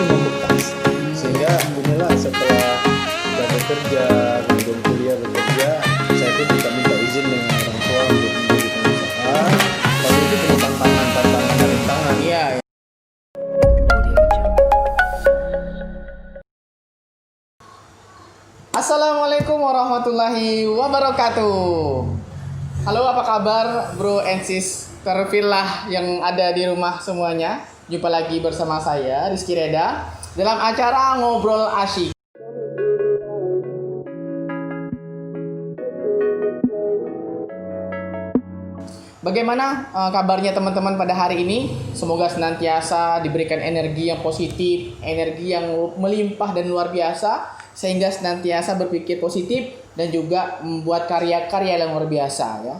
itu membekas. Sehingga inilah setelah kita bekerja, kemudian kuliah bekerja, saya pun juga minta izin dengan orang tua untuk mendirikan usaha. Lalu itu punya tantangan dan rintangan. Iya. Assalamualaikum warahmatullahi wabarakatuh. Halo, apa kabar bro and sister Villa yang ada di rumah semuanya? Jumpa lagi bersama saya Rizky Reda dalam acara Ngobrol Asyik. Bagaimana kabarnya teman-teman pada hari ini? Semoga senantiasa diberikan energi yang positif, energi yang melimpah dan luar biasa, sehingga senantiasa berpikir positif dan juga membuat karya-karya yang luar biasa ya.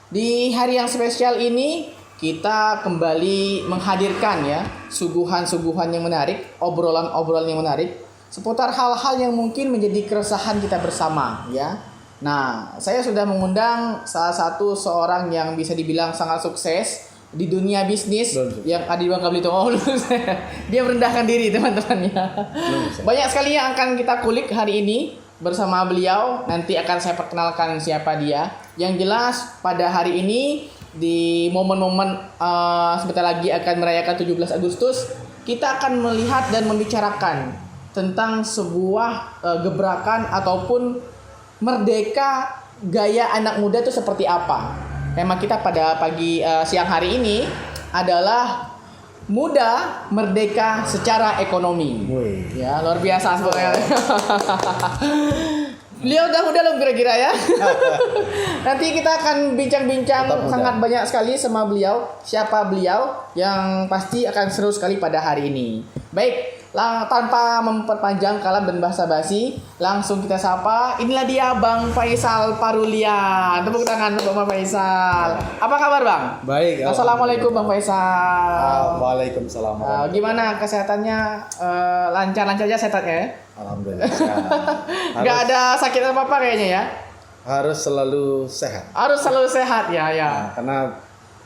Di hari yang spesial ini kita kembali menghadirkan ya suguhan-suguhan yang menarik, obrolan-obrolan yang menarik seputar hal-hal yang mungkin menjadi keresahan kita bersama ya. Nah, saya sudah mengundang salah satu seorang yang bisa dibilang sangat sukses di dunia bisnis yang ada di Bangka Belitung. Oh, dia merendahkan diri teman-teman ya. Banyak sekali yang akan kita kulik hari ini bersama beliau. Nanti akan saya perkenalkan siapa dia. Yang jelas pada hari ini di momen-momen sebentar lagi akan merayakan 17 Agustus, kita akan melihat dan membicarakan tentang sebuah gebrakan ataupun merdeka gaya anak muda itu seperti apa. Tema kita pada siang hari ini adalah muda merdeka secara ekonomi. Ya, luar biasa sebenarnya. Beliau udah muda loh kira-kira ya. Nanti kita akan bincang-bincang sangat banyak sekali sama beliau. Siapa beliau yang pasti akan seru sekali pada hari ini. Baik, tanpa memperpanjang kalam dan basa-basi, langsung kita sapa. Inilah dia Bang Faisal Parulian. Tepuk tangan untuk Bang Faisal. Apa kabar Bang? Baik. Assalamualaikum Bang Faisal. Waalaikumsalam. Gimana kesehatannya? Lancar-lancar aja sehatnya? Alhamdulillah. Gak ada sakit apa-apa kayaknya ya? Harus selalu sehat. Harus selalu sehat ya. Nah, karena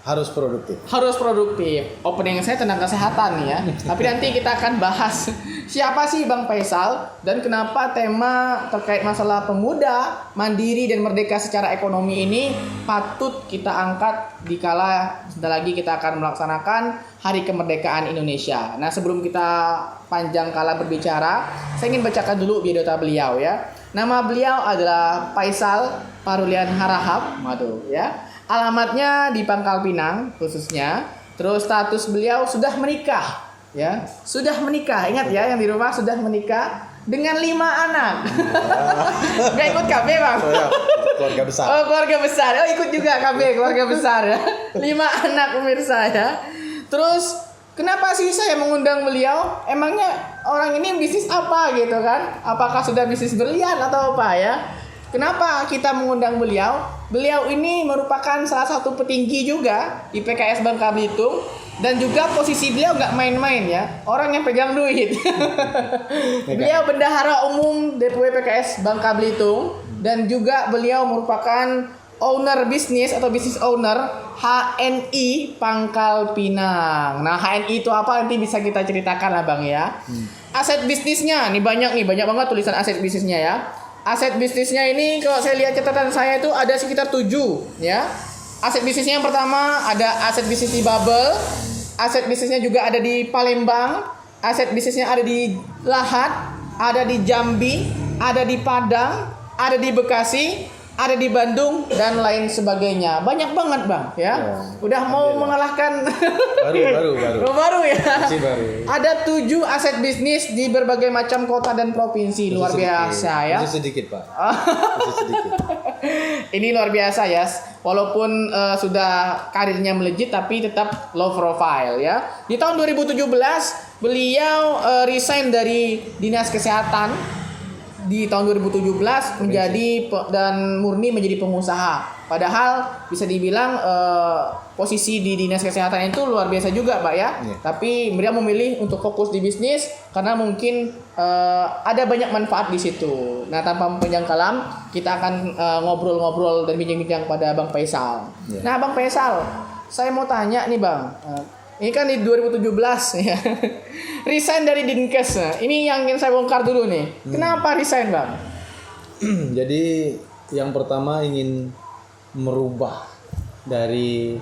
harus produktif. Harus produktif. Opening saya tentang kesehatan nih ya. Tapi nanti kita akan bahas siapa sih Bang Faisal dan kenapa tema terkait masalah pemuda mandiri dan merdeka secara ekonomi ini patut kita angkat dikala sebentar lagi kita akan melaksanakan Hari Kemerdekaan Indonesia. Nah, sebelum kita panjang kala berbicara, saya ingin bacakan dulu biodata beliau ya. Nama beliau adalah Faisal Parulian Harahap, ya. Alamatnya di Pangkal Pinang khususnya. Terus status beliau sudah menikah, ya. Sudah menikah. Ingat ya, yang di rumah sudah menikah dengan 5 anak. Gak ikut KB Bang? Oh ya, keluarga besar. Oh, keluarga besar. Oh, ikut juga KB, keluarga besar ya. 5 anak pemirsa ya. Terus kenapa sih saya mengundang beliau? Emangnya orang ini bisnis apa gitu kan? Apakah sudah bisnis berlian atau apa ya? Kenapa kita mengundang beliau? Beliau ini merupakan salah satu petinggi juga di PKS Bangka Belitung. Dan juga posisi beliau nggak main-main ya. Orang yang pegang duit. Beliau bendahara umum DPW PKS Bangka Belitung. Dan juga beliau merupakan owner bisnis atau business owner HNI Pangkal Pinang. Nah, HNI itu apa nanti bisa kita ceritakan lah Bang ya. Aset bisnisnya nih banyak banget tulisan aset bisnisnya ya. Aset bisnisnya ini kalau saya lihat catatan saya itu ada sekitar 7 ya. Aset bisnisnya yang pertama ada aset bisnis di Babel. Aset bisnisnya juga ada di Palembang. Aset bisnisnya ada di Lahat, ada di Jambi, ada di Padang, ada di Bekasi, ada di Bandung dan lain sebagainya. Banyak banget Bang ya. Udah mau mengalahkan baru ya. Baru. Ada 7 aset bisnis di berbagai macam kota dan provinsi. Luar biasa ya. Masih sedikit Pak. Ini luar biasa ya. Walaupun sudah karirnya melejit tapi tetap low profile ya. Di tahun 2017 beliau resign dari Dinas Kesehatan. Di tahun 2017 menjadi dan murni menjadi pengusaha. Padahal bisa dibilang posisi di Dinas Kesehatan itu luar biasa juga Pak ya. Tapi beliau memilih untuk fokus di bisnis karena mungkin ada banyak manfaat di situ. Nah, tanpa panjang kalam, kita akan ngobrol-ngobrol dan bincang-bincang pada Bang Faisal. Nah, Bang Faisal, saya mau tanya nih Bang. Ini kan di 2017 ya. Resign dari Dinkes. Nah, ini yang ingin saya bongkar dulu nih. Kenapa resign, Bang? Jadi yang pertama ingin merubah dari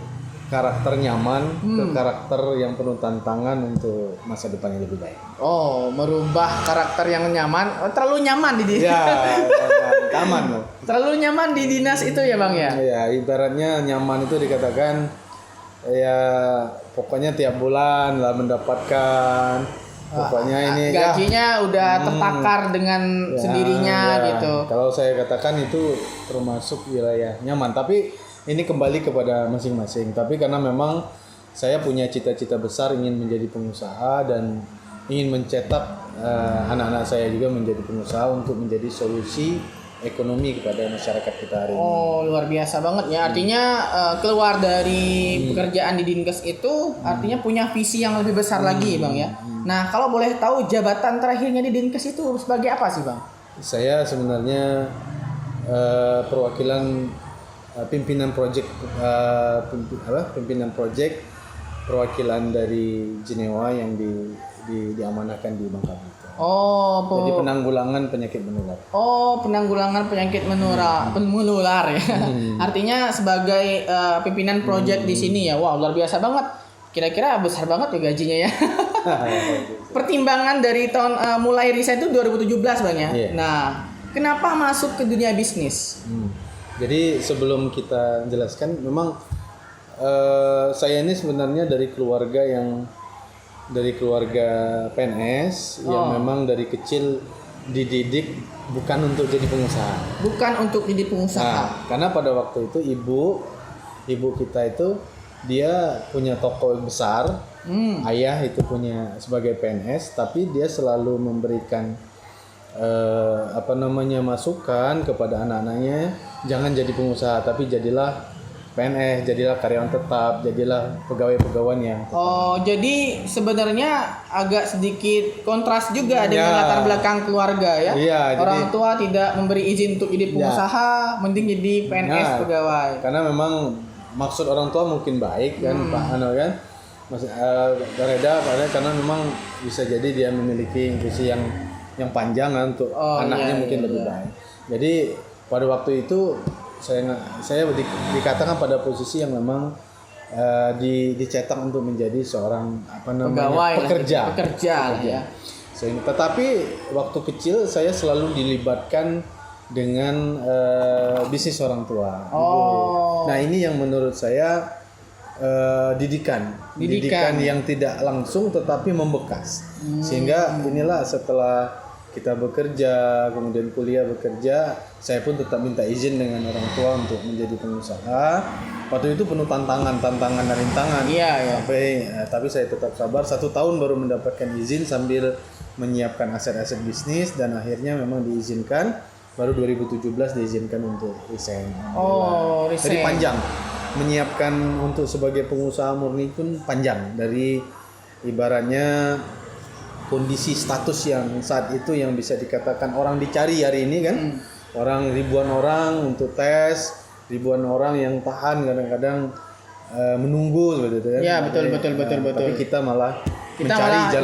karakter nyaman ke karakter yang penuh tantangan untuk masa depan yang lebih baik. Oh, merubah karakter yang nyaman. Oh, terlalu nyaman di dinas. Ya, nyaman loh. Terlalu nyaman di dinas itu ya, Bang ya? Ya, ibaratnya nyaman itu dikatakan ya pokoknya tiap bulan lah mendapatkan. Pokoknya ini gajinya udah tertakar dengan sendirinya gitu. Kalau saya katakan itu termasuk wilayah nyaman, tapi ini kembali kepada masing-masing. Tapi karena memang saya punya cita-cita besar ingin menjadi pengusaha dan ingin mencetak anak-anak saya juga menjadi pengusaha untuk menjadi solusi ekonomi kepada masyarakat kita hari ini. Oh, luar biasa banget ya. Artinya keluar dari pekerjaan di Dinkes itu artinya punya visi yang lebih besar lagi, Bang ya. Nah, kalau boleh tahu jabatan terakhirnya di Dinkes itu sebagai apa sih, Bang? Saya sebenarnya perwakilan pimpinan proyek perwakilan dari Jenewa yang diamanahkan di Bangka Belitung. Oh, jadi penanggulangan penyakit menular. Oh, penanggulangan penyakit menular ya. Artinya sebagai pimpinan proyek di sini ya. Wow, luar biasa banget. Kira-kira besar banget ya gajinya ya. Pertimbangan dari tahun mulai resign itu 2017, Bang ya. Yeah. Nah, kenapa masuk ke dunia bisnis? Jadi sebelum kita jelaskan, memang saya ini sebenarnya dari keluarga PNS yang memang dari kecil dididik bukan untuk jadi pengusaha. Bukan untuk jadi pengusaha. Nah, karena pada waktu itu ibu kita itu dia punya toko besar, ayah itu punya sebagai PNS, tapi dia selalu memberikan masukan kepada anak-anaknya, jangan jadi pengusaha tapi jadilah PNS, jadilah karyawan tetap, jadilah pegawai-pegawai yang tetap. Oh, jadi sebenarnya agak sedikit kontras juga dengan latar belakang keluarga ya. Iya, orang tua tidak memberi izin untuk jadi pengusaha, mending jadi PNS pegawai. Karena memang maksud orang tua mungkin baik kan, Pak Ano kan. Reda karena memang bisa jadi dia memiliki visi yang panjang untuk anaknya mungkin lebih baik. Jadi pada waktu itu saya dikatakan pada posisi yang memang dicetak untuk menjadi seorang pekerja ya. Tetapi waktu kecil saya selalu dilibatkan dengan bisnis orang tua. Nah, ini yang menurut saya didikan yang tidak langsung tetapi membekas. Sehingga inilah setelah kita bekerja, kemudian kuliah bekerja, saya pun tetap minta izin dengan orang tua untuk menjadi pengusaha. Waktu itu penuh tantangan dan rintangan. Iya. Tapi saya tetap sabar. 1 tahun baru mendapatkan izin sambil menyiapkan aset-aset bisnis dan akhirnya memang diizinkan. Baru 2017 diizinkan untuk resign. Resign. Jadi panjang. Menyiapkan untuk sebagai pengusaha murni pun panjang, dari ibaratnya kondisi status yang saat itu yang bisa dikatakan orang dicari hari ini kan. Ribuan orang untuk tes, ribuan orang yang tahan kadang-kadang menunggu seperti itu kan. Ya, betul. Tapi kita malah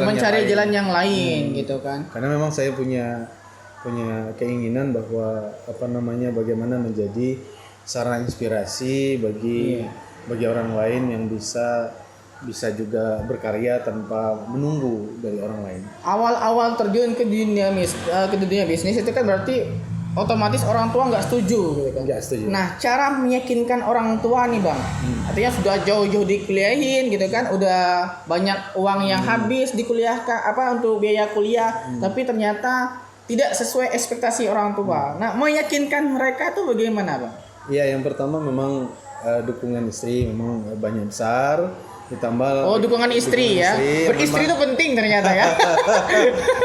mencari jalan yang lain gitu kan. Karena memang saya punya keinginan bahwa bagaimana menjadi sarana inspirasi bagi orang lain yang bisa juga berkarya tanpa menunggu dari orang lain. Awal terjun ke dunia bisnis itu kan berarti otomatis orang tua nggak setuju gitu kan. Nggak setuju. Nah, cara meyakinkan orang tua nih, Bang. Artinya sudah jauh-jauh dikuliahin gitu kan, udah banyak uang yang habis dikuliahkan untuk biaya kuliah, tapi ternyata tidak sesuai ekspektasi orang tua. Nah, meyakinkan mereka tuh bagaimana, Bang? Iya, yang pertama memang dukungan istri memang banyak besar. Ditambah dukungan istri ya. Beristri itu penting ternyata ya.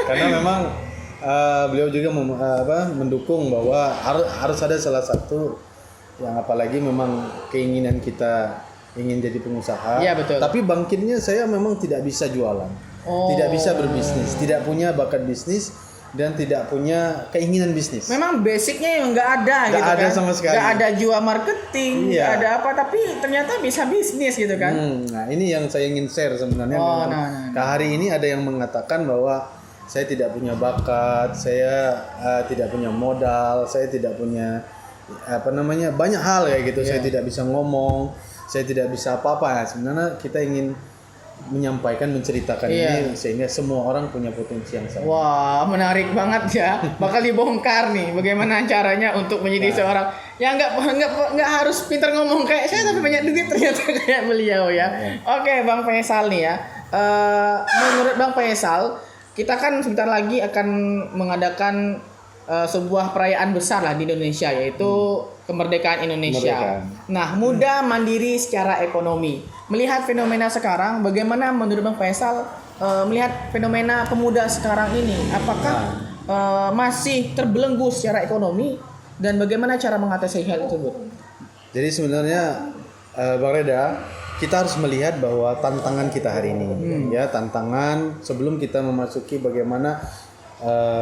Karena memang beliau juga mendukung bahwa harus ada salah satu yang, apalagi memang keinginan kita ingin jadi pengusaha. Iya, betul. Tapi bangkitnya saya memang tidak bisa jualan. Tidak bisa berbisnis, tidak punya bakat bisnis dan tidak punya keinginan bisnis. Memang basicnya yang nggak ada Nggak gitu ada kan. sama sekali. Nggak ada jual marketing, Iya. nggak ada apa, tapi ternyata bisa bisnis gitu kan. Nah ini yang saya ingin share sebenarnya. Oh, memang. Hari ini ada yang mengatakan bahwa saya tidak punya bakat, saya tidak punya modal, saya tidak punya banyak hal kayak gitu. Saya tidak bisa ngomong, saya tidak bisa apa-apa. Nah, sebenarnya kita ingin menyampaikan, menceritakan ini sehingga semua orang punya potensi yang sama. Wah, menarik banget ya. Bakal dibongkar nih bagaimana caranya untuk menjadi seorang yang nggak harus pintar ngomong kayak saya tapi banyak duit ternyata kayak beliau ya. Oke, Bang Faisal nih ya. Menurut Bang Faisal, kita kan sebentar lagi akan mengadakan sebuah perayaan besar lah di Indonesia, yaitu kemerdekaan Indonesia. Nah, muda mandiri secara ekonomi. Melihat fenomena sekarang, bagaimana menurut Bang Faisal melihat fenomena pemuda sekarang ini? Apakah masih terbelenggu secara ekonomi dan bagaimana cara mengatasi hal tersebut? Jadi sebenarnya Bang Reda, kita harus melihat bahwa tantangan kita hari ini, ya tantangan sebelum kita memasuki bagaimana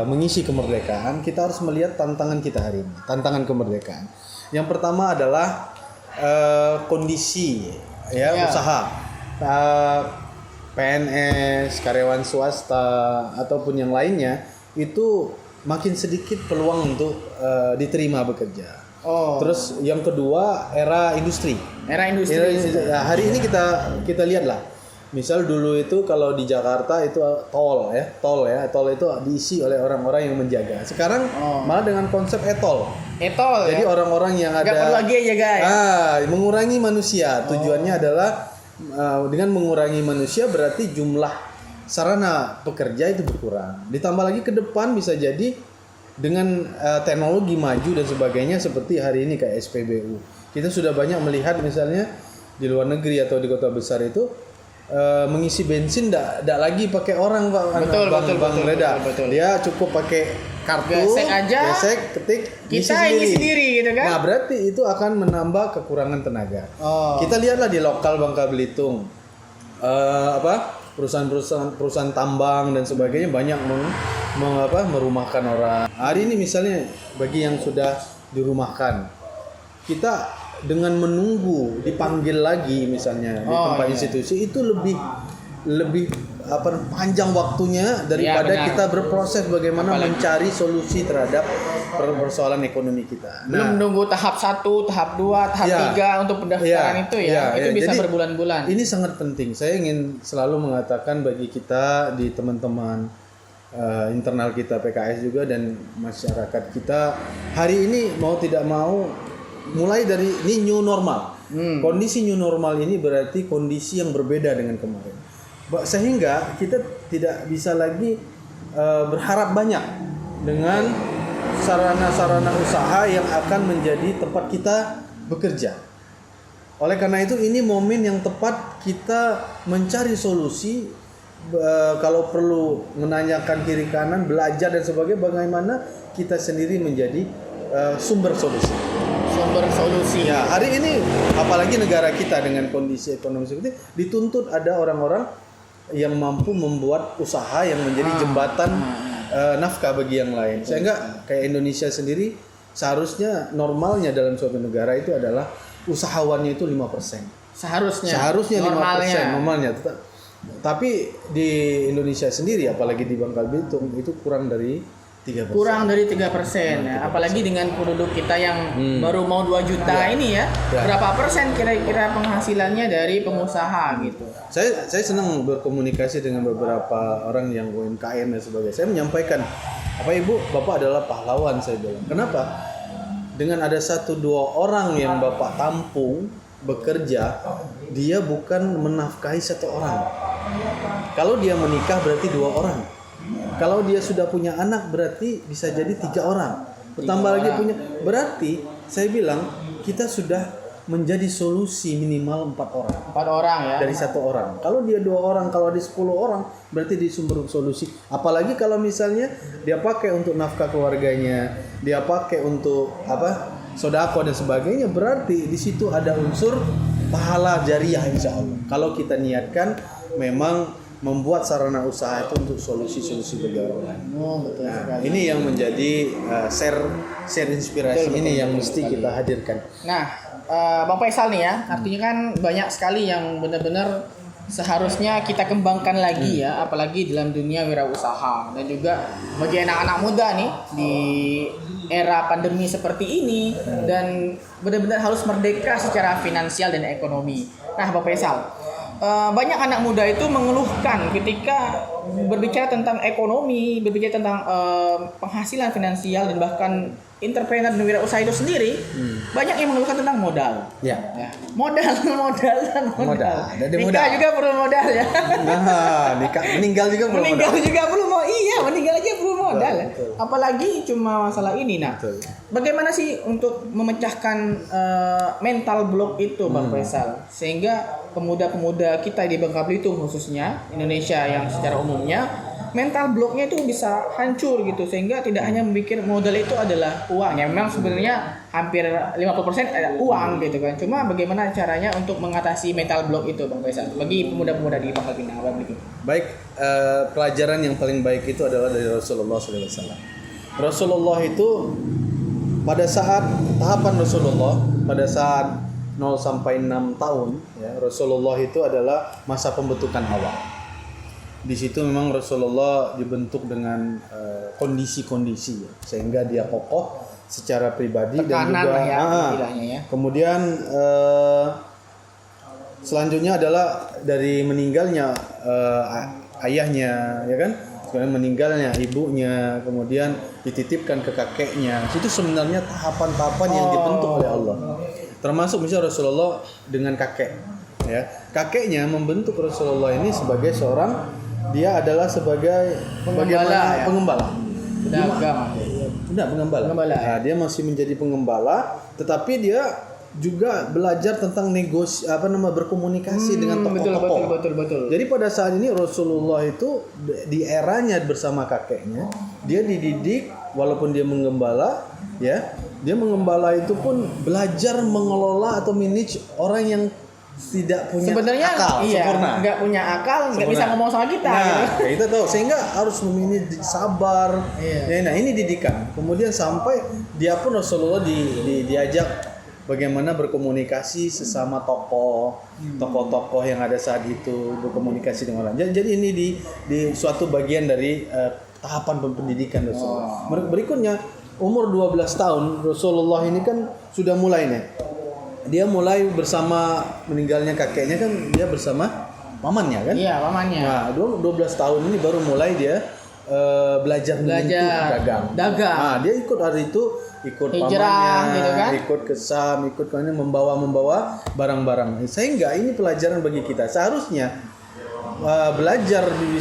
mengisi kemerdekaan, kita harus melihat tantangan kita hari ini, tantangan kemerdekaan. Yang pertama adalah kondisi usaha, PNS, karyawan swasta ataupun yang lainnya itu makin sedikit peluang untuk diterima bekerja. Terus yang kedua era industri. Hari ini kita lihatlah. Misal dulu itu kalau di Jakarta itu tol itu diisi oleh orang-orang yang menjaga. Sekarang malah dengan konsep e-tol. Jadi orang-orang yang ada perlu lagi ya guys. Mengurangi manusia. Tujuannya adalah dengan mengurangi manusia berarti jumlah sarana pekerja itu berkurang. Ditambah lagi ke depan bisa jadi dengan teknologi maju dan sebagainya seperti hari ini kayak SPBU. Kita sudah banyak melihat misalnya di luar negeri atau di kota besar itu mengisi bensin tidak lagi pakai orang Pak. Bang Reda. Dia cukup pakai kartu, gesek, ketik, kita ngisi sendiri gitu kan. Nah, berarti itu akan menambah kekurangan tenaga. Kita lihatlah di lokal Bangka Belitung. Perusahaan tambang dan sebagainya banyak merumahkan orang. Hari ini misalnya bagi yang sudah dirumahkan, kita dengan menunggu dipanggil lagi misalnya di tempat institusi itu lebih panjang waktunya daripada kita berproses bagaimana mencari solusi terhadap persoalan ekonomi kita. Belum menunggu tahap 1, tahap 2, tahap 3 untuk pendaftaran itu itu bisa jadi, berbulan-bulan. Ini sangat penting. Saya ingin selalu mengatakan bagi kita di teman-teman internal kita PKS juga dan masyarakat kita hari ini mau tidak mau mulai dari ini new normal. Kondisi new normal ini berarti kondisi yang berbeda dengan kemarin. Sehingga kita tidak bisa lagi berharap banyak dengan sarana-sarana usaha yang akan menjadi tempat kita bekerja. Oleh karena itu ini momen yang tepat kita mencari solusi, kalau perlu menanyakan kiri kanan, belajar dan sebagainya bagaimana kita sendiri menjadi sumber solusi. Ya, hari ini apalagi negara kita dengan kondisi ekonomi seperti ini dituntut ada orang-orang yang mampu membuat usaha yang menjadi jembatan nafkah bagi yang lain. Sehingga kayak Indonesia sendiri seharusnya normalnya dalam suatu negara itu adalah usahawannya itu 5%. Seharusnya 5% normalnya. Tapi di Indonesia sendiri apalagi di Bangka Belitung itu kurang dari 3%. Kurang dari 3%. Ya. Apalagi dengan penduduk kita yang baru mau 2 juta ini ya. Berapa persen kira-kira penghasilannya dari pengusaha gitu. Saya senang berkomunikasi dengan beberapa orang yang UMKM dan sebagainya. Saya menyampaikan, Ibu, Bapak adalah pahlawan, saya bilang. Kenapa? Dengan ada 1-2 orang yang Bapak tampung bekerja, dia bukan menafkahi 1 orang. Kalau dia menikah berarti 2 orang. Kalau dia sudah punya anak berarti bisa jadi 3 orang. Bertambah lagi punya. Berarti saya bilang kita sudah menjadi solusi minimal 4 orang. 4 orang ya. Dari 1 orang. Kalau dia 2 orang, kalau ada 10 orang berarti di sumber solusi. Apalagi kalau misalnya dia pakai untuk nafkah keluarganya, dia pakai untuk sodako dan sebagainya, berarti di situ ada unsur pahala jariah insya Allah. Kalau kita niatkan memang membuat sarana usaha itu untuk solusi-solusi bagi orang lain. Oh, betul sekali. Ini yang menjadi share inspirasi Betul, ini betul, yang betul mesti sekali. kita hadirkan. Nah, Bang Faisal nih ya, artinya kan banyak sekali yang benar-benar seharusnya kita kembangkan lagi ya, apalagi dalam dunia wirausaha dan juga bagi anak-anak muda nih di era pandemi seperti ini dan benar-benar harus merdeka secara finansial dan ekonomi. Nah, Bang Faisal, banyak anak muda itu mengeluhkan ketika berbicara tentang ekonomi, berbicara tentang penghasilan finansial dan bahkan entrepreneur dan wirausaha itu sendiri, banyak yang mengeluhkan tentang modal. Ya. Ya. Modal. Jadi Nikah modal. juga perlu modal ya. Nah, meninggal juga belum Meninggal ada. juga perlu modal. Iya, meninggal aja perlu modal. Betul. Apalagi cuma masalah ini. Nah, Betul. bagaimana sih untuk memecahkan mental block itu, Bang Faisal, sehingga pemuda-pemuda kita di Bangka Belitung khususnya Indonesia yang secara umumnya mental blocknya itu bisa hancur gitu, sehingga tidak hanya memikir modal itu adalah uang. Ya memang sebenarnya hampir 50% ada uang gitu kan. Cuma bagaimana caranya untuk mengatasi mental block itu, Bang Faisal, bagi pemuda-pemuda di Bangka Belitung? Baik, pelajaran yang paling baik itu adalah dari Rasulullah SAW. Rasulullah itu pada saat tahapan Rasulullah, pada saat 0 sampai 6 tahun, ya, Rasulullah itu adalah masa pembentukan awal. Di situ memang Rasulullah dibentuk dengan kondisi-kondisi, ya, sehingga dia kokoh secara pribadi dan Tekanan juga lah ya, istilahnya ya. kemudian selanjutnya adalah dari meninggalnya ayahnya, ya kan, kemudian meninggalnya ibunya, kemudian dititipkan ke kakeknya. Itu sebenarnya tahapan-tahapan yang dibentuk oleh Allah. Termasuk misalnya Rasulullah dengan kakek, ya, kakeknya membentuk Rasulullah ini sebagai seorang, dia adalah sebagai Pengembala, ya? pengembala. Pedagang. Tidak, pengembala. Nah, dia masih menjadi pengembala, tetapi dia juga belajar tentang berkomunikasi dengan tokoh-tokoh. Betul. Jadi pada saat ini Rasulullah itu di eranya bersama kakeknya, dia dididik walaupun dia mengembala, ya. Dia mengembala itu pun belajar mengelola atau manage orang yang tidak punya Sebenarnya akal iya, sempurna. nggak punya akal, nggak bisa ngomong sama kita. Nah, Gitu. kita tahu, sehingga harus memilih sabar. Iya. Ya, nah, ini didikan. Kemudian sampai dia pun Rasulullah diajak bagaimana berkomunikasi sesama tokoh-tokoh yang ada saat itu, berkomunikasi dengan orang. Jadi ini di suatu bagian dari tahapan pendidikan Rasulullah. Berikutnya umur 12 tahun Rasulullah ini kan sudah mulai nih. Dia mulai bersama meninggalnya kakeknya, kan dia bersama pamannya kan? Iya, pamannya. Nah, 12 tahun ini baru mulai dia belajar dagang. Nah, dia ikut hari itu, ikut hijrah, pamannya, gitu kan? ikut ke Sam, ikut kemana, membawa barang-barang. Sehingga ini pelajaran bagi kita. Seharusnya belajar di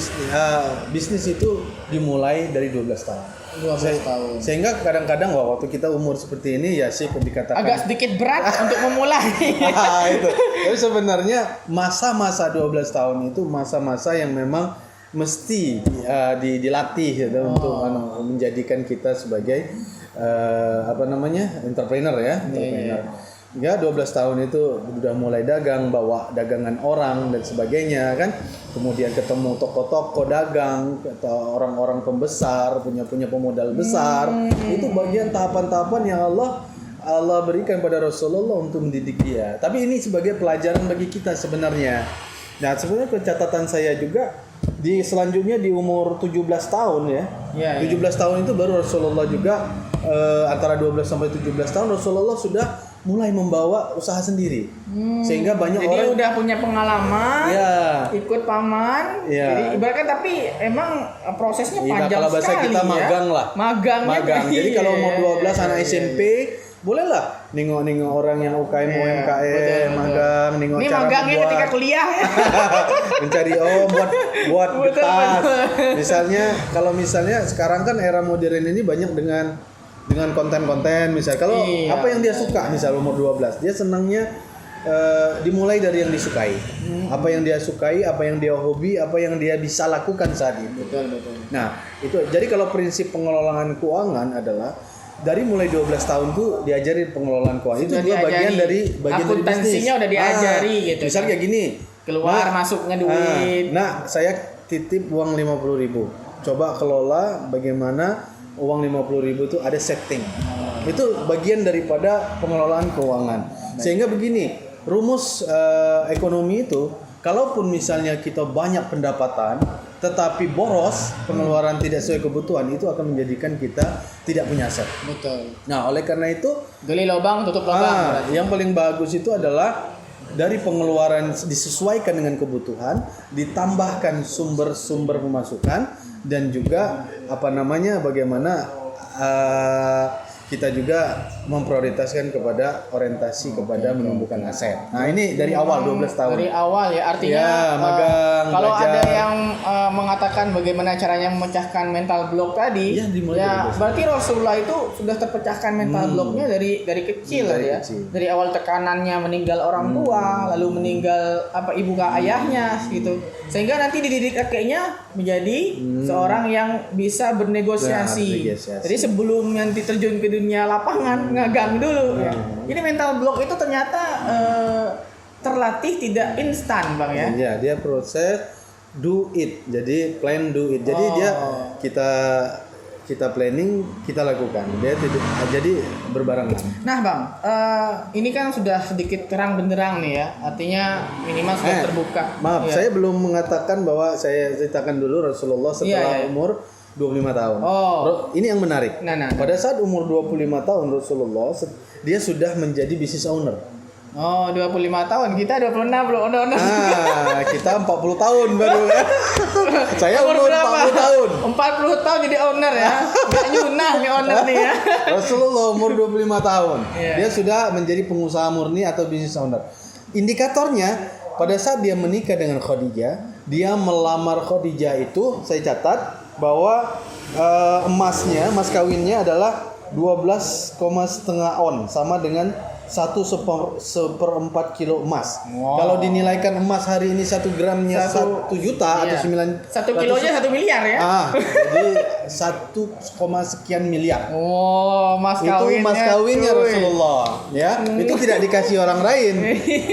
bisnis itu dimulai dari 12 tahun. 12 tahun. Sehingga kadang-kadang waktu kita umur seperti ini ya sih dikatakan Agak sedikit berat untuk memulai. itu. Tapi sebenarnya masa-masa 12 tahun itu masa-masa yang memang mesti dilatih gitu, untuk menjadikan kita sebagai entrepreneur ya. Ya 12 tahun itu sudah mulai dagang, bawa dagangan orang dan sebagainya kan. Kemudian ketemu tokoh-tokoh dagang atau orang-orang pembesar, punya pemodal besar. Itu bagian tahapan-tahapan yang Allah berikan pada Rasulullah untuk mendidik dia. Tapi ini sebagai pelajaran bagi kita sebenarnya. Nah, sebenarnya catatan saya juga selanjutnya di umur 17 tahun ya. 17 tahun itu baru Rasulullah juga antara 12 sampai 17 tahun Rasulullah sudah mulai membawa usaha sendiri. Sehingga banyak jadi orang udah punya pengalaman, ya, ikut paman. Ya. Jadi ibaratkan, tapi emang prosesnya panjang kalau bahasa sekali kita ya. magang lah. Magang. Jadi kalau umur 12 anak iya. SMP bolehlah nengok orang yang UKM UMKM betul. magang, nengok Ini cara magangnya membuat, ketika kuliah ya. mencari buat Betul, tas. betul. Misalnya sekarang kan era modern ini banyak dengan konten-konten. Misal kalau Iya. apa yang dia suka, misal umur 12 dia senangnya dimulai dari yang disukai. Apa yang dia sukai, apa yang dia hobi, apa yang dia bisa lakukan saat itu. Betul. Nah, itu jadi kalau prinsip pengelolaan keuangan adalah dari mulai 12 tahun tuh diajari pengelolaan keuangan. Itu juga bagian dari bisnis. Akuntansinya udah diajari gitu. Misalnya kayak gini. Keluar masuknya duit. Nah, saya titip uang 50.000. Coba kelola bagaimana uang 50.000 itu ada setting. Itu bagian daripada pengelolaan keuangan. Sehingga begini, rumus ekonomi itu, kalaupun misalnya kita banyak pendapatan tetapi boros, pengeluaran tidak sesuai kebutuhan, itu akan menjadikan kita tidak punya aset. Betul. Nah, oleh karena itu Gali lubang, tutup lubang. yang paling bagus itu adalah dari pengeluaran disesuaikan dengan kebutuhan, ditambahkan sumber-sumber pemasukan, dan juga bagaimana kita juga memprioritaskan kepada orientasi kepada menumbuhkan aset. Nah, ini dari awal 12 tahun. Dari awal ya, artinya Ya, magang, kalau belajar. ada yang mengatakan bagaimana caranya memecahkan mental block tadi, Ya, dimulai dari dasar. berarti Rasulullah itu sudah terpecahkan mental blocknya dari kecil Dari ya. kecil. Dari awal tekanannya meninggal orang tua, lalu meninggal ibu ayahnya gitu. Sehingga nanti dididik kakeknya menjadi seorang yang bisa bernegosiasi. bernegosiasi. Jadi sebelum nanti terjun ke dunia lapangan, ngagang dulu ya. Jadi mental block itu ternyata terlatih tidak instan, Bang ya. Ya, dia proses do it. Jadi plan do it. Jadi dia kita planning, kita lakukan. Dia tidak jadi berbarengan. Nah, Bang, ini kan sudah sedikit terang benderang nih ya. Artinya minimal sudah terbuka. Maaf, Iya. saya belum mengatakan bahwa saya ceritakan dulu Rasulullah setelah Iya. umur 25 tahun. Oh. Ini yang menarik. Nah. Pada saat umur 25 tahun Rasulullah dia sudah menjadi business owner. Oh, 25 tahun. Kita 26 belum owner. Kita 40 tahun baru ya. Saya umur berapa? 40 tahun. 40 tahun jadi owner ya. Nggak nyunah nih owner nih ya. Rasulullah umur 25 tahun. Iya. Dia sudah menjadi pengusaha murni atau business owner. Indikatornya pada saat dia menikah dengan Khadijah, dia melamar Khadijah itu saya catat bahwa emas kawinnya adalah 12,5 on, sama dengan 1/4 kilo emas. Wow. Kalau dinilaikan emas hari ini 1 gramnya 1 juta atau 9 1 kilonya 1 miliar ya. jadi 1, sekian miliar. Oh, mas Itu kawinnya. mas kawinnya cuy. Rasulullah, ya. Itu tidak dikasih orang lain.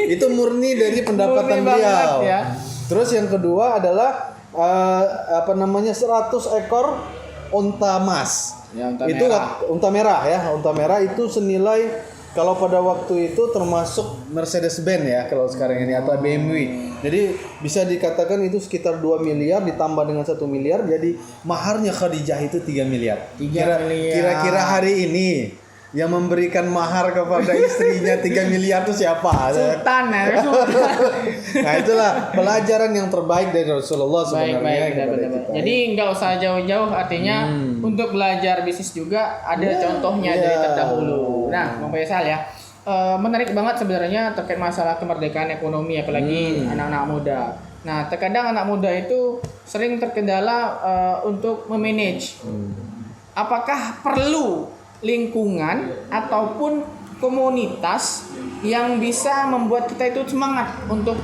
Itu murni dari pendapatan Murni banget, beliau. ya. Terus yang kedua adalah 100 ekor unta emas. Ya, unta Itu merah. unta merah ya. Unta merah itu senilai, kalau pada waktu itu termasuk Mercedes-Benz ya kalau sekarang ini, atau BMW. Jadi bisa dikatakan itu sekitar 2 miliar ditambah dengan 1 miliar, jadi maharnya Khadijah itu 3 miliar. 3 miliar. Kira-kira hari ini yang memberikan mahar kepada istrinya 3 miliar itu siapa? Sultan ya. Nah, itulah pelajaran yang terbaik dari Rasulullah sebenarnya Baik, kepada benar. kita. Jadi nggak usah jauh-jauh, artinya untuk belajar bisnis juga ada contohnya dari Iya. terdahulu. Nah, Bang Faisal ya, menarik banget sebenarnya terkait masalah kemerdekaan ekonomi, apalagi anak-anak muda. Nah, terkadang anak muda itu sering terkendala untuk memanage. Apakah perlu lingkungan ataupun komunitas yang bisa membuat kita itu semangat untuk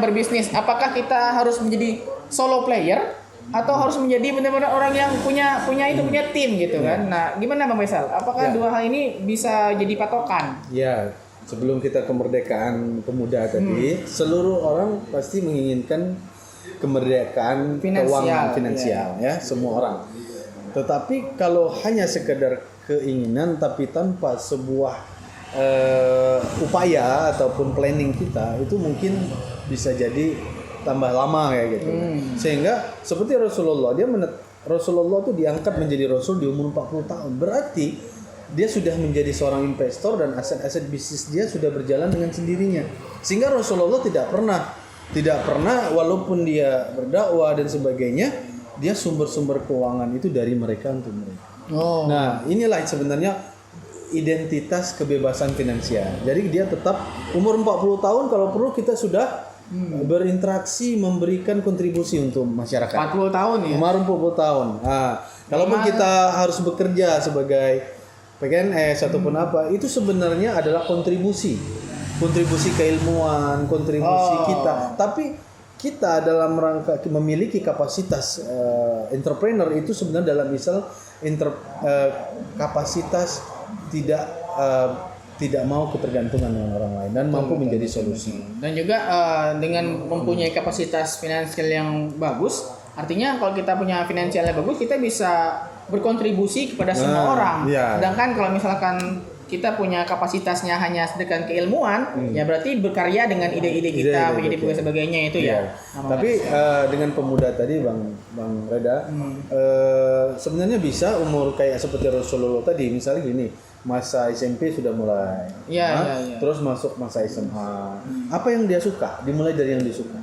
berbisnis? Apakah kita harus menjadi solo player atau harus menjadi benar-benar orang yang punya tim gitu kan? Nah, gimana Bang Faisal? Apakah dua hal ini bisa jadi patokan? Ya, sebelum kita kemerdekaan pemuda tadi, seluruh orang pasti menginginkan kemerdekaan keuangan finansial ya, semua orang. Tetapi kalau hanya sekedar keinginan tapi tanpa sebuah upaya ataupun planning kita, itu mungkin bisa jadi tambah lama kayak gitu. Sehingga seperti Rasulullah, Rasulullah itu diangkat menjadi rasul di umur 40 tahun. Berarti dia sudah menjadi seorang investor dan aset-aset bisnis dia sudah berjalan dengan sendirinya. Sehingga Rasulullah tidak pernah walaupun dia berdakwah dan sebagainya, dia sumber-sumber keuangan itu dari mereka untuk mereka. Nah, inilah sebenarnya identitas kebebasan finansial. Jadi dia tetap umur 40 tahun kalau perlu kita sudah berinteraksi, memberikan kontribusi untuk masyarakat. 40 tahun ya. Umur 40 tahun. Nah, kalaupun kita harus bekerja sebagai PNS ataupun apa, itu sebenarnya adalah kontribusi keilmuan, kontribusi kita. Tapi kita dalam rangka memiliki kapasitas entrepreneur itu sebenarnya dalam misal kapasitas tidak tidak mau ketergantungan dengan orang lain dan mampu menjadi solusi. Dan juga dengan mempunyai kapasitas finansial yang bagus, artinya kalau kita punya finansial yang bagus, kita bisa berkontribusi kepada semua orang. Iya. Sedangkan kalau misalkan kita punya kapasitasnya hanya sedekah keilmuan, ya berarti berkarya dengan ide-ide kita, ide-ide dan sebagainya itu ya. Tapi dengan pemuda tadi Bang Reda, sebenarnya bisa umur kayak seperti Rasulullah tadi, misalnya gini, masa SMP sudah mulai, ya. terus masuk masa SMA. Apa yang dia suka? Dimulai dari yang dia suka.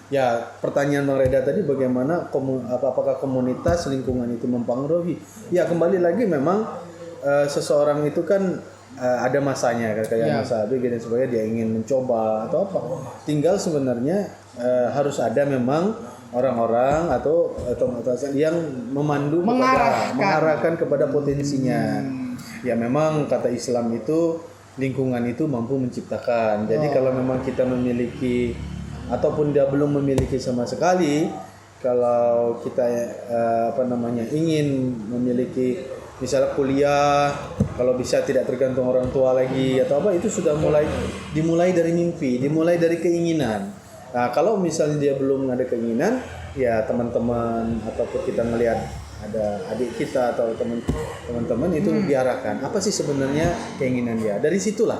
Ya, pertanyaan Bang Reda tadi bagaimana apakah komunitas lingkungan itu mempengaruhi? Ya, kembali lagi memang seseorang itu kan ada masanya kayak masa ABG dan sebagainya, dia ingin mencoba atau apa. Tinggal sebenarnya harus ada memang orang-orang atau yang memandu mengarahkan kepada potensinya. Ya memang kata Islam itu lingkungan itu mampu menciptakan. Jadi kalau memang kita memiliki ataupun dia belum memiliki sama sekali, kalau kita ingin memiliki misalnya kuliah, kalau bisa tidak tergantung orang tua lagi atau apa, itu sudah dimulai dari mimpi, dimulai dari keinginan. Nah, kalau misalnya dia belum ada keinginan, ya teman-teman ataupun kita melihat ada adik kita atau teman-teman itu diarahkan. Apa sih sebenarnya keinginan dia? Dari situlah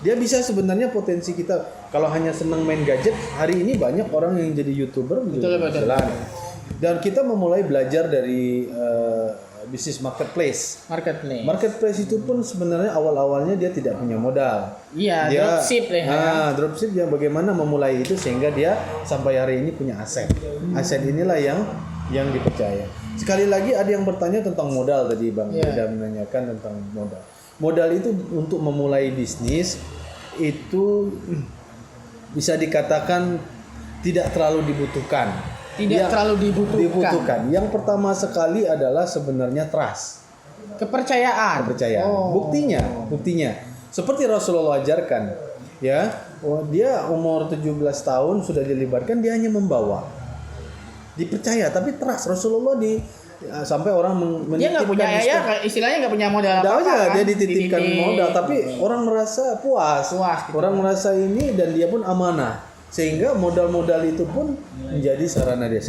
dia bisa sebenarnya potensi kita. Kalau hanya senang main gadget, hari ini banyak orang yang jadi YouTuber betul. Dan kita memulai belajar dari bisnis marketplace. Marketplace itu pun sebenarnya awal-awalnya dia tidak punya modal. Iya, dropship dropship yang bagaimana memulai itu sehingga dia sampai hari ini punya aset. Aset inilah yang dipercaya. Sekali lagi ada yang bertanya tentang modal tadi Bang, sudah menanyakan tentang modal. Modal itu untuk memulai bisnis itu bisa dikatakan tidak terlalu dibutuhkan. Terlalu dibutuhkan. Yang pertama sekali adalah sebenarnya trust. Kepercayaan. Buktinya. Seperti Rasulullah ajarkan, ya. Dia umur 17 tahun sudah dilibatkan, dia hanya membawa. Dipercaya, tapi trust. Rasulullah sampai orang dia nggak punya istilahnya nggak punya modal apa-apa. Dia dititipkan modal, tapi orang merasa puas. Orang merasa ini dan dia pun amanah. Sehingga modal-modal itu pun menjadi sarana dia.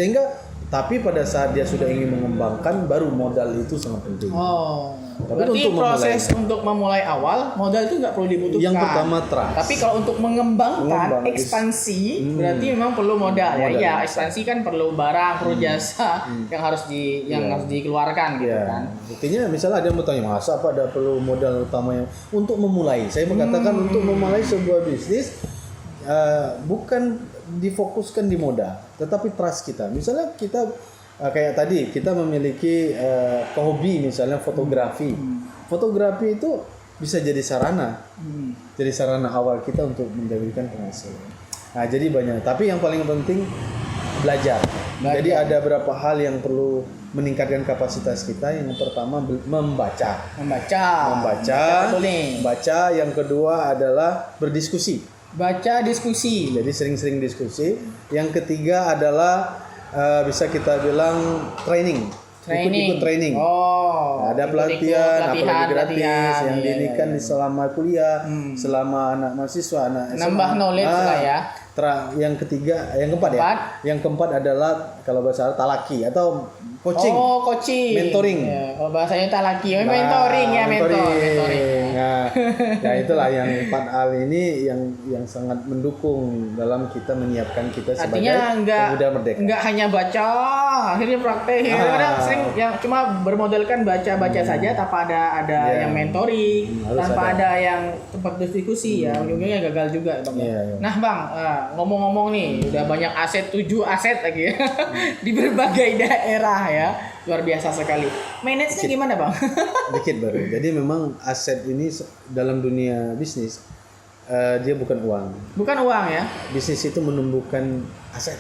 Tapi pada saat dia sudah ingin mengembangkan, baru modal itu sangat penting. Berarti proses untuk memulai awal, modal itu nggak perlu dibutuhkan. Yang pertama trust. Tapi kalau untuk mengembangkan ekspansi, berarti memang perlu modal. Ya, ekspansi kan perlu barang, perlu jasa yang harus dikeluarkan gitu kan. Buktinya misalnya ada yang bertanya, masa apa ada perlu modal utama yang untuk memulai? Saya mengatakan untuk memulai sebuah bisnis, bukan difokuskan di modal, tetapi trust kita. Misalnya kita kayak tadi kita memiliki hobi misalnya fotografi. Fotografi itu bisa jadi sarana, jadi sarana awal kita untuk mendapatkan penghasilan. Nah, jadi banyak. Tapi yang paling penting belajar. Jadi ada beberapa hal yang perlu meningkatkan kapasitas kita. Yang pertama membaca. Yang kedua adalah berdiskusi. Jadi sering-sering diskusi. Yang ketiga adalah bisa kita bilang training. Ikut training. Ada pelatihan apalagi gratis yang diberikan selama kuliah, selama anak mahasiswa, nambah knowledge lah ya. Yang keempat adalah kalau bahasa Arab talaki atau coaching. Mentoring. Ya, kalau bahasanya talaki, mentoring. Nah, itulah yang 4 hal ini yang sangat mendukung dalam kita menyiapkan kita sebagai pemuda merdeka. Enggak hanya baca, akhirnya praktek. Kadang sering yang cuma bermodalkan baca saja tanpa ada yang mentoring, tanpa ada yang tempat diskusi ya, ujungnya gagal juga Bang. Nah, Bang, ngomong-ngomong nih, udah banyak 7 aset lagi ya. Di berbagai daerah ya. Luar biasa sekali. Manage-nya gimana, Bang? Dikit baru. Jadi memang aset ini dalam dunia bisnis dia bukan uang. Bukan uang ya. Bisnis itu menumbuhkan aset.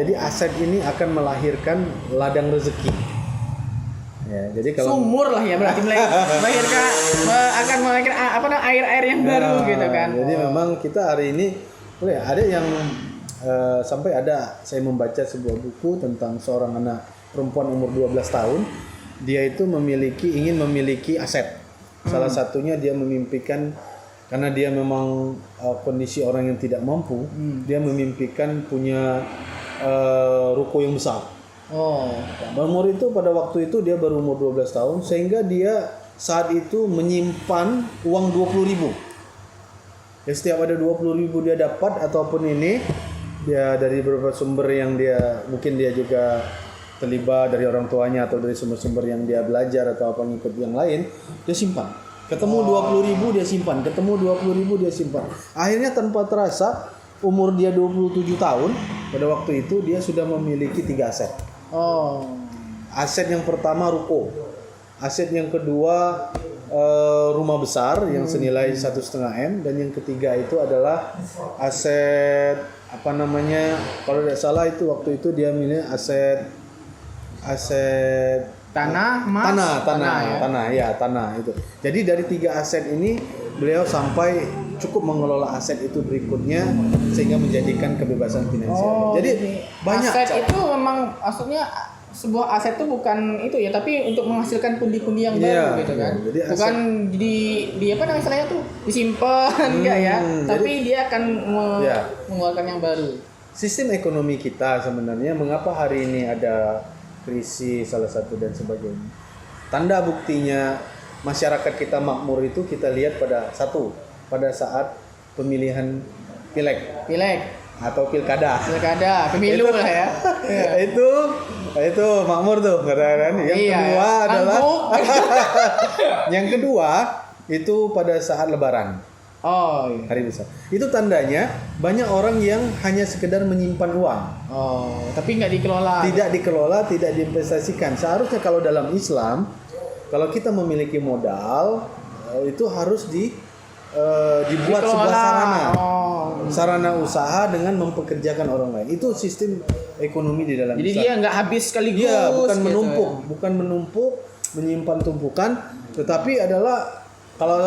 Jadi aset ini akan melahirkan ladang rezeki. Ya, jadi kalau sumur lah ya berarti melahirkan akan melahirkan air-air yang baru gitu kan. Jadi memang kita hari ini ada yang sampai saya membaca sebuah buku tentang seorang anak perempuan umur 12 tahun. Dia itu ingin memiliki aset. Salah satunya dia memimpikan, karena dia memang kondisi orang yang tidak mampu, dia memimpikan punya ruko yang besar. Makmur itu pada waktu itu dia baru umur 12 tahun, sehingga dia saat itu menyimpan uang 20.000. Ya, setiap ada 20.000 dia dapat, ataupun ini dia dari beberapa sumber yang mungkin dia juga terlibat dari orang tuanya atau dari sumber-sumber yang dia belajar atau apa ngikut yang lain, dia simpan. Ketemu 20.000 dia simpan, ketemu 20.000 dia simpan. Akhirnya tanpa terasa umur dia 27 tahun, pada waktu itu dia sudah memiliki 3 aset. Aset yang pertama ruko. Aset yang kedua rumah besar yang senilai 1,5 M, dan yang ketiga itu adalah aset kalau tidak salah itu waktu itu dia milih aset tanah itu. Jadi dari 3 aset ini beliau sampai cukup mengelola aset itu berikutnya sehingga menjadikan kebebasan finansial. Jadi banyak aset itu memang maksudnya sebuah aset itu bukan itu ya, tapi untuk menghasilkan pundi-pundi yang baru gitu kan. Jadi bukan di apa namanya istilahnya tuh disimpan enggak ya, tapi dia akan mengeluarkan yang baru. Sistem ekonomi kita sebenarnya mengapa hari ini ada krisis salah satu dan sebagainya. Tanda buktinya masyarakat kita makmur itu kita lihat pada saat pemilihan pileg atau pilkada, pemilu lah ya. itu makmur tuh kadang-kadang. Yang kedua adalah yang kedua itu pada saat lebaran. Hari besar. Itu tandanya banyak orang yang hanya sekedar menyimpan uang. Tapi nggak dikelola. Tidak dikelola, tidak diinvestasikan. Seharusnya kalau dalam Islam, kalau kita memiliki modal, itu harus dibuat sebuah sarana usaha dengan mempekerjakan orang lain. Itu sistem ekonomi di dalam Islam. Jadi dia nggak habis sekaligus. Iya, bukan bukan menumpuk, menyimpan tumpukan, tetapi adalah kalau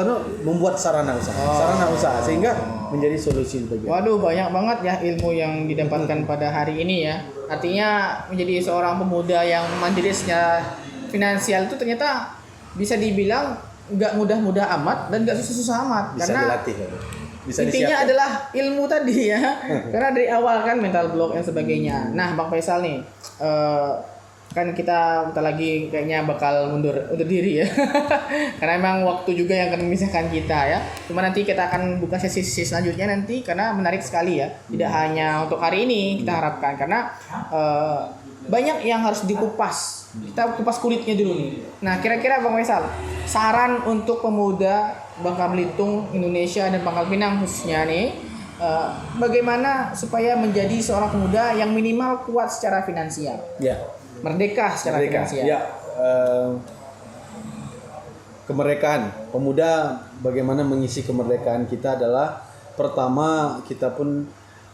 membuat sarana usaha sehingga menjadi solusi bagi. Waduh, banyak banget ya ilmu yang didapatkan pada hari ini ya. Artinya menjadi seorang pemuda yang mandiri secara finansial itu ternyata bisa dibilang nggak mudah-mudah amat dan nggak susah-susah amat. Bisa karena dilatih. Bisa intinya disiapkan. adalah ilmu tadi ya. Karena dari awal kan mental block dan sebagainya. Nah, Bang Faisal nih, kan kita bentar lagi kayaknya bakal undur diri ya. Karena emang waktu juga yang akan memisahkan kita ya. Cuma nanti kita akan buka sesi selanjutnya nanti karena menarik sekali ya. Tidak hanya untuk hari ini kita harapkan, karena banyak yang harus dikupas. Kita kupas kulitnya dulu nih. Nah, kira-kira Bang Faisal, saran untuk pemuda Bangka Belitung, Indonesia dan Pangkal Pinang khususnya nih, bagaimana supaya menjadi seorang pemuda yang minimal kuat secara finansial? Ya. Merdeka secara finansial. Ya, kemerdekaan pemuda, bagaimana mengisi kemerdekaan kita adalah pertama kita pun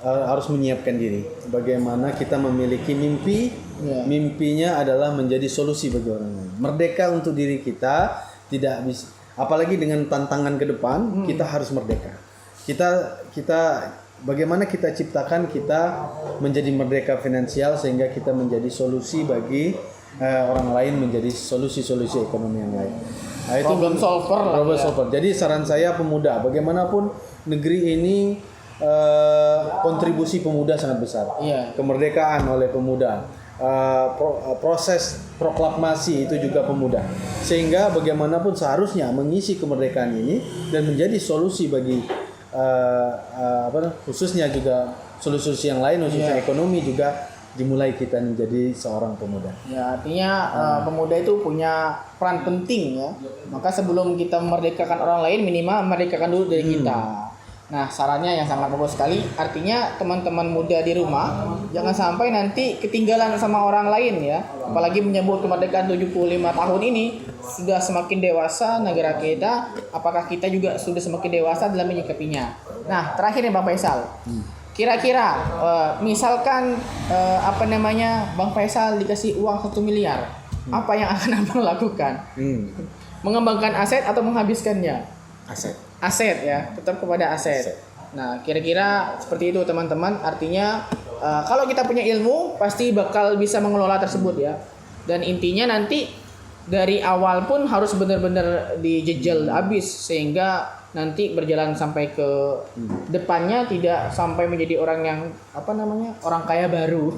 harus menyiapkan diri. Bagaimana kita memiliki mimpi, mimpinya adalah menjadi solusi bagi orang lain. Merdeka untuk diri kita, tidak bisa, apalagi dengan tantangan ke depan, kita harus merdeka. Kita bagaimana kita ciptakan kita menjadi merdeka finansial sehingga kita menjadi solusi bagi orang lain, menjadi solusi-solusi ekonomi yang lain. Nah, itu problem solver. Jadi saran saya pemuda, bagaimanapun negeri ini kontribusi pemuda sangat besar. Kemerdekaan oleh pemuda, proses proklamasi itu juga pemuda. Sehingga bagaimanapun seharusnya mengisi kemerdekaan ini dan menjadi solusi bagi khususnya juga solusi yang lain, khususnya ekonomi juga dimulai kita menjadi seorang pemuda. Ya, artinya pemuda itu punya peran penting ya. Maka sebelum kita memerdekakan orang lain, minimal memerdekakan dulu dari kita. Nah, sarannya yang sangat bagus sekali. Artinya teman-teman muda di rumah jangan sampai nanti ketinggalan sama orang lain ya. Apalagi menyambut kemerdekaan 75 tahun ini, sudah semakin dewasa negara kita, apakah kita juga sudah semakin dewasa dalam menyikapinya. Nah, terakhir nih Bang Faisal. Kira-kira misalkan Bang Faisal dikasih uang 1 miliar, apa yang akan Abang lakukan? Mengembangkan aset atau menghabiskannya? Aset ya, tetap kepada aset. Nah, kira-kira seperti itu teman-teman. Artinya kalau kita punya ilmu pasti bakal bisa mengelola tersebut ya. Dan intinya nanti dari awal pun harus benar-benar dijejel habis sehingga nanti berjalan sampai ke depannya tidak sampai menjadi orang yang orang kaya baru.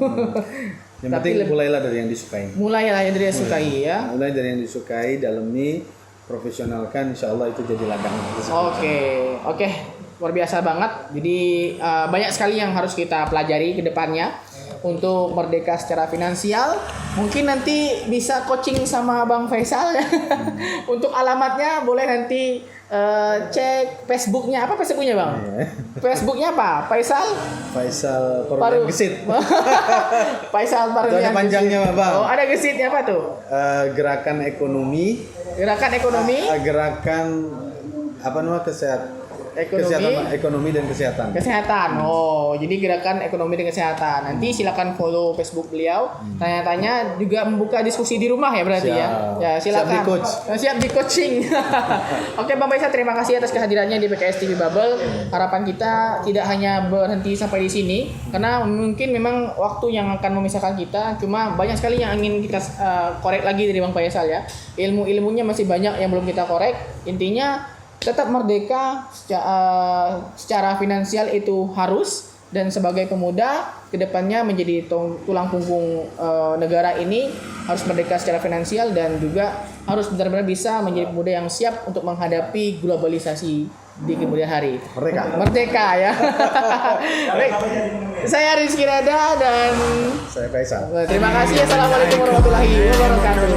Yang penting mulailah dari yang disukai. Mulailah dari yang disukai ya. Mulai dari yang disukai, dalami, profesionalkan, insya Allah itu jadi ladang. Oke, luar biasa banget. Jadi banyak sekali yang harus kita pelajari ke depannya untuk merdeka secara finansial. Mungkin nanti bisa coaching sama Bang Faisal ya. Untuk alamatnya boleh nanti cek Facebooknya. Apa Facebooknya Bang? Facebooknya apa? Faisal Parulian Gesit. Faisal Itu Parulian ada panjangnya Gesit. Bang. Oh, ada gesitnya apa tuh? Gerakan ekonomi. Gerakan ekonomi. Gerakan ekonomi dan kesehatan. Oh, jadi gerakan ekonomi dan kesehatan. Nanti silakan follow Facebook beliau. Tanya-tanya juga membuka diskusi di rumah ya berarti ya. Ya, silakan. Siap di coaching. Oke, Bang Faisal, terima kasih atas kehadirannya di PKS TV Bubble. Harapan kita tidak hanya berhenti sampai di sini karena mungkin memang waktu yang akan memisahkan kita. Cuma banyak sekali yang ingin kita korek lagi dari Bang Faisal ya. Ilmu-ilmunya masih banyak yang belum kita korek. Intinya tetap merdeka secara finansial itu harus, dan sebagai pemuda kedepannya menjadi tulang punggung negara ini harus merdeka secara finansial dan juga harus benar-benar bisa menjadi pemuda yang siap untuk menghadapi globalisasi di kemudian hari. Merdeka ya. Baik, saya Rizky Reda dan saya Faisal. Terima kasih. Assalamualaikum warahmatullahi wabarakatuh.